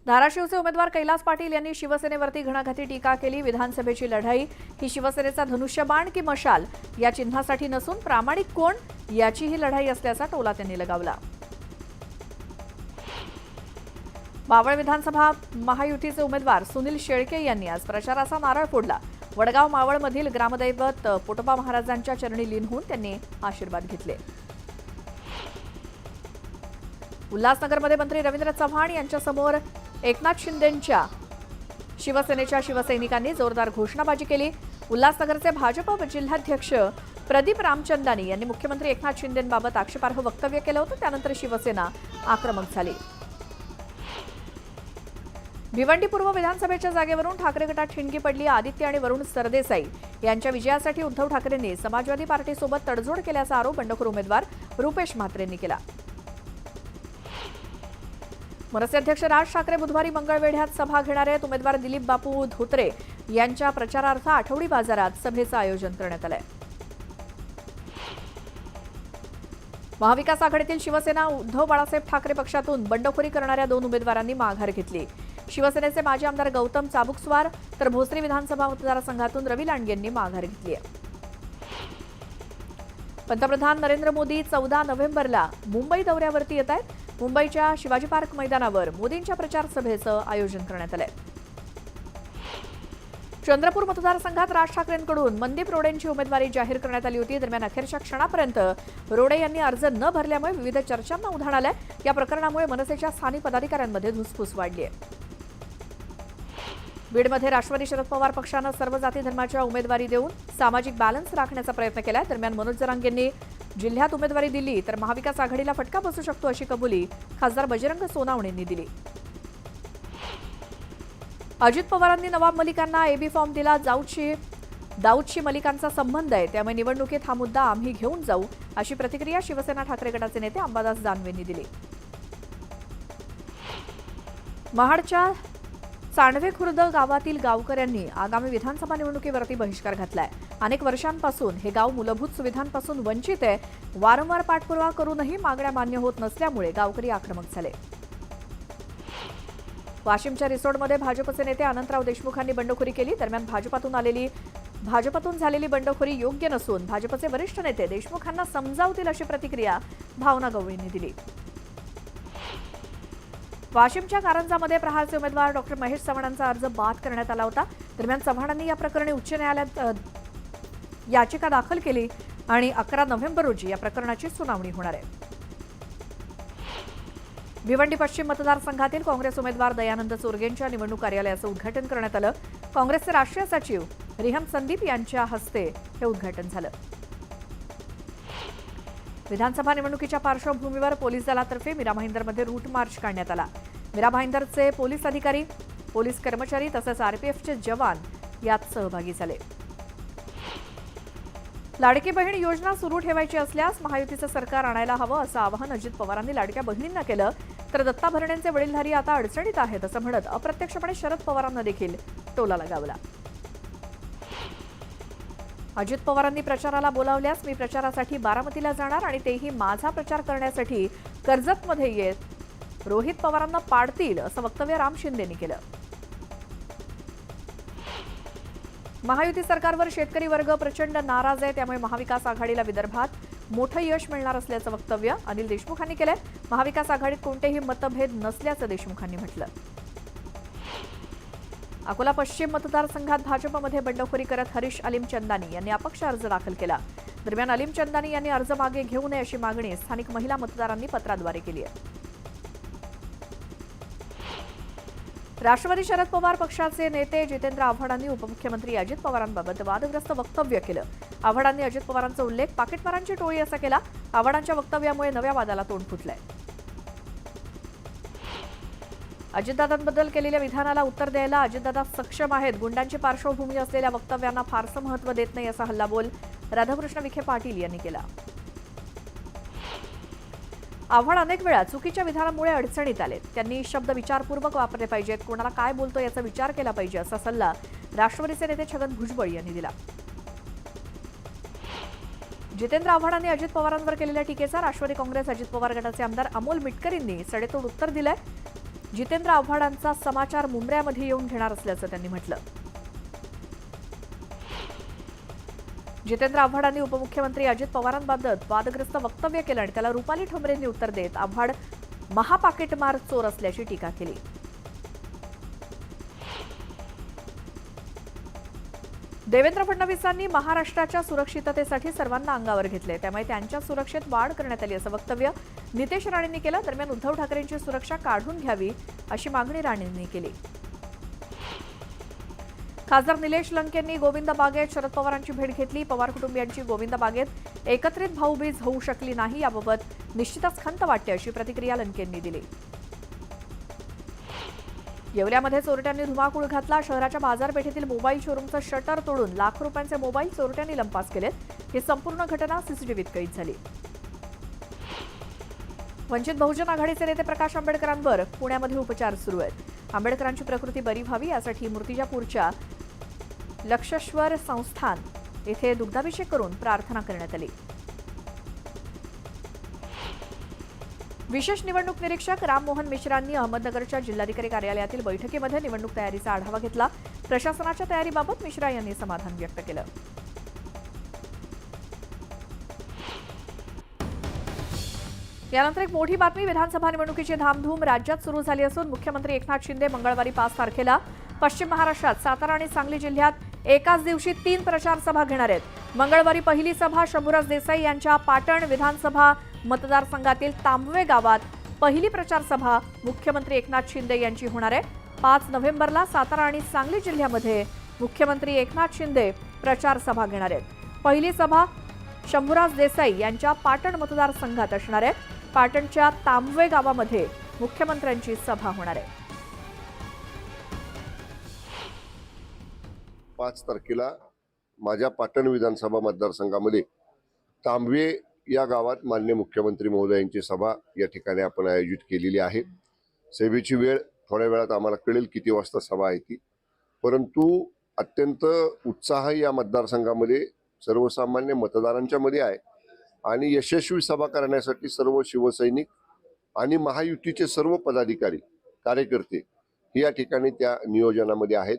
धाराशिवचे उमेदवार कैलास पाटील यांनी शिवसेनेवरती घणाघाती टीका केली। विधानसभेची लढाई ही शिवसेनेचा धनुष्यबाण की मशाल या चिन्हासाठी नसून प्रामाणिक कोण याची ही लढाई असल्याचा टोला त्यांनी लगावला। मावळ विधानसभा महायुतीचे उमेदवार सुनील शेळके यांनी आज प्रचाराचा नारळ फोडला। वडगाव मावळमधील ग्रामदैवत पोटोबा महाराजांच्या चरणी लीन होऊन त्यांनी आशीर्वाद घेतले। उल्हासनगरमध्ये मंत्री रवींद्र चव्हाण यांच्यासमोर एकनाथ शिंदेंच्या शिवसेनेच्या शिवसैनिकांनी जोरदार घोषणाबाजी केली। उल्हासनगरचे भाजप जिल्हाध्यक्ष प्रदीप रामचंदानी यांनी मुख्यमंत्री एकनाथ शिंदेंबाबत आक्षेपार्ह वक्तव्य केलं होतं। त्यानंतर शिवसेना आक्रमक झाली। भिवंडी पूर्व विधानसभेच्या जागेवरून ठाकरे गटात ठिणगी पडली। आदित्य आणि वरुण सरदेसाई यांच्या विजयासाठी उद्धव ठाकरेंनी समाजवादी पार्टीसोबत तडजोड केल्याचा आरोप बंडखोर उमेदवार रुपेश म्हात्रेंनी केला। मनसे अध्यक्ष राज ठाकरे बुधवारी मंगळवेढ्यात सभा घेणार आहेत। उमेदवार दिलीप बापू धोत्रे यांच्या प्रचारार्थ आठवडी बाजारात सभेचं आयोजन करण्यात आलंय। महाविकास आघाडीतील शिवसेना उद्धव बाळासाहेब ठाकरे पक्षातून बंडखोरी करणाऱ्या 2 उमेदवारांनी माघार घेतली। शिवसेनेचे माजी आमदार गौतम चाबुकस्वार तर भोसरी विधानसभा मतदारसंघातून रवी लांडगेंनी माघार घेतली आहे। पंतप्रधान नरेंद्र मोदी 14 नोव्हेंबरला मुंबई दौऱ्यावरती येत आहेत। मुंबईच्या शिवाजी पार्क मैदानावर मोदींच्या प्रचार सभेचं आयोजन करण्यात आलंय। चंद्रपूर मतदारसंघात राज ठाकरेंकडून मनदीप रोडेंची उमेदवारी जाहीर करण्यात आली होती। दरम्यान अखेरच्या क्षणापर्यंत रोडे यांनी अर्ज न भरल्यामुळे विविध चर्चांना उधाण आलंय। या प्रकरणामुळे मनसेच्या स्थानिक पदाधिकाऱ्यांमध्ये धुसफूस वाढली आहे। बीडमध्ये राष्ट्रवादी शरद पवार पक्षानं सर्व जाती धर्माच्या उमेदवारी देऊन सामाजिक बॅलन्स राखण्याचा प्रयत्न केलाय। दरम्यान मनोज जरांगेंनी जिल्ह्यात उमेदवारी दिली तर महाविकास आघाडीला फटका बसू शकतो अशी कबुली खासदार बजरंग सोनावणेंनी दिली। अजित पवारांनी नवाब मलिकांना एबी फॉर्म दिला। दाऊदशी मलिकांचा संबंध आहे, त्यामुळे निवडणुकीत हा मुद्दा आम्ही घेऊन जाऊ अशी प्रतिक्रिया शिवसेना ठाकरे गटाचे नेते अंबादास दानवेंनी दिली। महाडच्या चांडवे खुर्द गावातील गावकऱ्यांनी आगामी विधानसभा निवडणुकीवरती बहिष्कार घातलाय। अनेक वर्षांपासून हे गाव मूलभूत सुविधांपासून वंचित आहे। वारंवार पाठपुरावा करूनही मागण्या मान्य होत नसल्यामुळे गावकरी आक्रमक झाले। वाशिमच्या रिसोडमध्ये भाजपचे नेते अनंतराव देशमुखांनी बंडखोरी केली। दरम्यान भाजपातून झालेली बंडखोरी योग्य नसून भाजपचे वरिष्ठ नेते देशमुखांना समजावतील अशी प्रतिक्रिया भावना गवळींनी दिली। वाशिमच्या कारंजामध्ये प्रहारचे उमेदवार डॉक्टर महेश चव्हाणांचा अर्ज बाद करण्यात आला होता। दरम्यान चव्हाणांनी या प्रकरणी उच्च न्यायालयात याचिका दाखल केली आणि 11 नोव्हेंबर रोजी या प्रकरणाची सुनावणी होणार आहे। भिवंडी पश्चिम मतदारसंघातील काँग्रेस उमेदवार दयानंद चोरगेंच्या निवडणूक कार्यालयाचं उद्घाटन करण्यात आलं। काँग्रेसचे राष्ट्रीय सचिव रिहम संदीप यांच्या हस्ते हे उद्घाटन झालं। विधानसभा निवडणुकीच्या पार्श्वभूमीवर पोलीस दलातर्फे मीरा भाईंदरमध्ये रूट मार्च काढण्यात आला। मीरा भाईंदरचे पोलीस अधिकारी, पोलीस कर्मचारी तसंच आरपीएफचे जवान यात सहभागी झाले। लाडकी बहीण योजना सुरू ठेवायची असल्यास महायुतीचं सरकार आणायला हवं असं आवाहन अजित पवारांनी लाडक्या बहिणींना केलं। तर दत्ता भरणेंचे वडीलधारी आता अडचणीत आहेत असं म्हणत अप्रत्यक्षपणे शरद पवारांना देखील टोला लगावला। अजित पवारांनी प्रचाराला बोलावल्यास मी प्रचारासाठी बारामतीला जाणार आणि तेही माझा प्रचार करण्यासाठी कर्जतमध्ये येत रोहित पवारांना पाडतील असं वक्तव्य राम शिंदेंनी केलं। महायुती सरकारवर शेतकरी वर्ग प्रचंड नाराज आहे, त्यामुळे महाविकास आघाडीला विदर्भात मोठं यश मिळणार असल्याचं वक्तव्य अनिल देशमुखांनी केलंय। महाविकास आघाडीत कोणतेही मतभेद नसल्याचं देशमुखांनी म्हटलं। अकोला पश्चिम मतदारसंघात भाजपमध्ये बंडखोरी करत हरीश अलीम चंदानी यांनी अपक्ष अर्ज दाखल केला। दरम्यान अलीम चंदानी यांनी अर्ज मागे घेऊ नये अशी मागणी स्थानिक महिला मतदारांनी पत्राद्वारे केली आहे। राष्ट्रवादी शरद पवार पक्षाचे नेते जितेंद्र आव्हाडांनी उपमुख्यमंत्री अजित पवारांबाबत वादग्रस्त वक्तव्य केलं। आव्हाडांनी अजित पवारांचा उल्लेख पाकिटमारांची टोळी असा केला। आव्हाडांच्या वक्तव्यामुळे नव्या वादाला तोंड फुटलंय। अजितदादांबद्दल केलेल्या विधानाला उत्तर द्यायला अजितदादा सक्षम आहेत। गुंडांची पार्श्वभूमी असलेल्या वक्तव्यांना फारसं महत्त्व देत नाही असा हल्लाबोल राधाकृष्ण विखे पाटील यांनी केला। आव्हाड अनेक वेळा चुकीच्या विधानामुळे अडचणीत आले। त्यांनी शब्द विचारपूर्वक वापरले पाहिजेत, कोणाला काय बोलतो याचा विचार केला पाहिजे असा सल्ला राष्ट्रवादीचे नेते छगन भुजबळ यांनी दिला। जितेंद्र आव्हाडांनी अजित पवारांवर केलेल्या टीकेचा राष्ट्रवादी काँग्रेस अजित पवार गटाचे आमदार अमोल मिटकरींनी सडेतोड उत्तर दिलंय। जितेंद्र आव्हाडांचा समाचार मुंबऱ्यामध्ये येऊन घेणार असल्याचं त्यांनी म्हटलं. जितेंद्र आव्हाडांनी उपमुख्यमंत्री अजित पवारांबाबत वादग्रस्त वक्तव्य केलं आणि त्याला रुपाली ठोंबरेंनी उत्तर देत आव्हाड महापाकिटमार चोर असल्याची टीका केली. देवेंद्र फडणवीसांनी महाराष्ट्राच्या सुरक्षिततेसाठी सर्वांना अंगावर घेतले, त्यामुळे त्यांच्या सुरक्षेत वाढ करण्यात आली असं वक्तव्य नितेश राणेंनी केलं. दरम्यान उद्धव ठाकरेंची सुरक्षा काढून घ्यावी अशी मागणी राणेंनी केली. खासदार निलेश लंकेंनी गोविंद बागेत शरद पवारांची भेट घेतली. पवार कुटुंबियांची गोविंद बागेत एकत्रित भाऊबीज होऊ शकली नाही याबाबत निश्चितच खंत वाटते अशी प्रतिक्रिया लंकेंनी दिली. येवल्यामध्ये चोरट्यांनी धुमाकूळ घातला. शहराच्या बाजारपेठेतील मोबाईल शोरूमचं शटर तोडून लाखो रुपयांचे मोबाईल चोरट्यांनी लंपास केले. ही संपूर्ण घटना सीसीटीव्हीत कैद झाली. वंचित बहुजन आघाडीचे नेते प्रकाश आंबेडकरांवर पुण्यामध्ये उपचार सुरू आहेत. आंबेडकरांची प्रकृती बरी व्हावी यासाठी मूर्तिजापूरच्या लक्षश्वर संस्थान येथे दुग्धाभिषेक करून प्रार्थना करण्यात आली. विशेष निवडणूक निरीक्षक राममोहन मिश्रांनी अहमदनगरच्या जिल्हाधिकारी कार्यालयातील बैठकीमध्ये निवडणूक तयारीचा आढावा घेतला. प्रशासनाच्या तयारीबाबत मिश्रा यांनी समाधान व्यक्त केलं. यानंतर एक मोठी बातमी. विधानसभा निवडणुकीची धामधूम राज्यात सुरू झाली असून मुख्यमंत्री एकनाथ शिंदे मंगळवारी 5 तारखेला पश्चिम महाराष्ट्रात सातारा आणि सांगली जिल्ह्यात एकाच दिवशी 3 प्रचार सभा घेणार आहेत. मंगळवारी पहिली सभा शंभूराज देसाई यांच्या पाटण विधानसभा मतदारसंघातील तांबवे गावात पहिली प्रचार सभा मुख्यमंत्री एकनाथ शिंदे यांची होणार आहे. 5 नोव्हेंबरला सातारा आणि सांगली जिल्ह्यामध्ये मुख्यमंत्री एकनाथ शिंदे प्रचार सभा घेणार आहेत. पहिली सभा शंभूराज देसाई यांच्या पाटण मतदारसंघात असणार आहे. पाटणच्या तांबवे गावामध्ये मुख्यमंत्र्यांची सभा होणार आहे. 5 तारखेला माझ्या पाटण विधानसभा मतदारसंघामध्ये तांबवे या गावात माननीय मुख्यमंत्री महोदयांची सभा या ठिकाणी आपण आयोजित केलेली आहे. सभेची वेळ थोड्या वेळात आम्हाला कळेल किती वाजता सभा आहे ती, परंतु अत्यंत उत्साह या मतदारसंघामध्ये सर्वसामान्य मतदारांच्या मध्ये आहे आणि यशस्वी सभा करण्यासाठी सर्व शिवसैनिक आणि महायुतीचे सर्व पदाधिकारी कार्यकर्ते या ठिकाणी त्या नियोजनामध्ये आहेत.